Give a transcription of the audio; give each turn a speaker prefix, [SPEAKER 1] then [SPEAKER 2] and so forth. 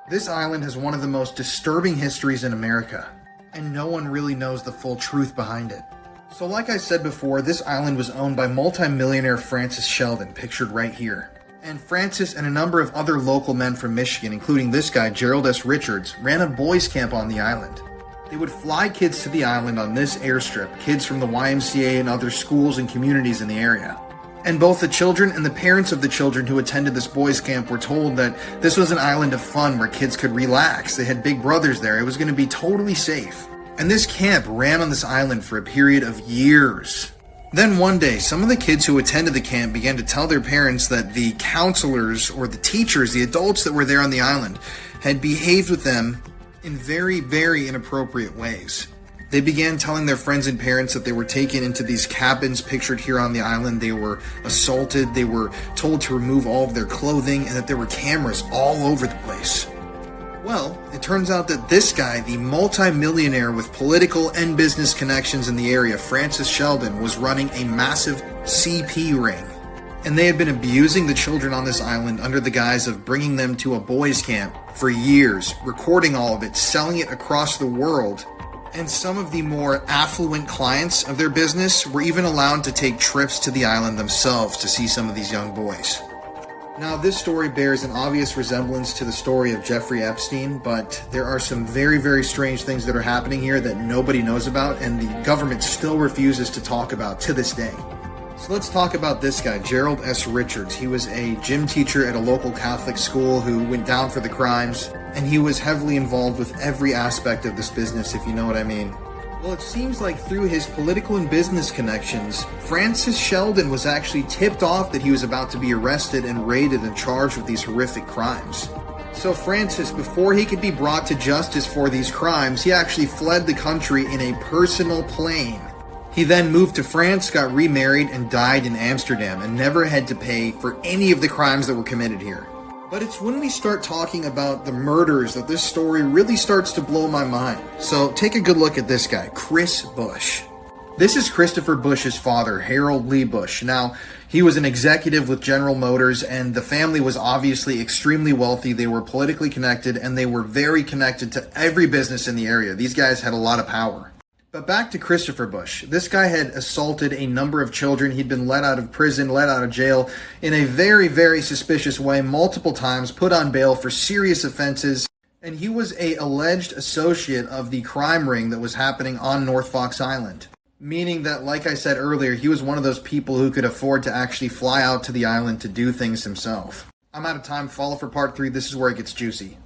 [SPEAKER 1] This island has one of the most disturbing histories in America, and no one really knows the full truth behind it. So like I said before, this island was owned by multi-millionaire Francis Sheldon, pictured right here. And Francis and a number of other local men from Michigan, including this guy, Gerald S. Richards, ran a boys' camp on the island. They would fly kids to the island on this airstrip, kids from the YMCA and other schools and communities in the area. And both the children and the parents of the children who attended this boys' camp were told that this was an island of fun where kids could relax. They had big brothers there. It was going to be totally safe. And this camp ran on this island for a period of years. Then one day, some of the kids who attended the camp began to tell their parents that the counselors or the teachers, the adults that were there on the island, had behaved with them in very, very inappropriate ways. They began telling their friends and parents that they were taken into these cabins pictured here on the island. They were assaulted. They were told to remove all of their clothing and that there were cameras all over the place. Well, it turns out that this guy, the multi-millionaire with political and business connections in the area, Francis Sheldon, was running a massive CP ring. And they had been abusing the children on this island under the guise of bringing them to a boys' camp for years, recording all of it, selling it across the world. And some of the more affluent clients of their business were even allowed to take trips to the island themselves to see some of these young boys. Now, this story bears an obvious resemblance to the story of Jeffrey Epstein, but there are some very, very strange things that are happening here that nobody knows about, and the government still refuses to talk about to this day. So let's talk about this guy, Gerald S. Richards. He was a gym teacher at a local Catholic school who went down for the crimes, and he was heavily involved with every aspect of this business, if you know what I mean. Well, it seems like through his political and business connections, Francis Sheldon was actually tipped off that he was about to be arrested and raided and charged with these horrific crimes. So Francis, before he could be brought to justice for these crimes, he actually fled the country in a personal plane. He then moved to France, got remarried, and died in Amsterdam, and never had to pay for any of the crimes that were committed here. But it's when we start talking about the murders that this story really starts to blow my mind. So take a good look at this guy, Chris Bush. This is Christopher Bush's father, Harold Lee Bush. Now, he was an executive with General Motors, and the family was obviously extremely wealthy. They were politically connected, and they were very connected to every business in the area. These guys had a lot of power. But back to Christopher Bush. This guy had assaulted a number of children. He'd been let out of prison, let out of jail in a very, very suspicious way multiple times, put on bail for serious offenses. And he was an alleged associate of the crime ring that was happening on North Fox Island. Meaning that, like I said earlier, he was one of those people who could afford to actually fly out to the island to do things himself. I'm out of time. Follow for part 3. This is where it gets juicy.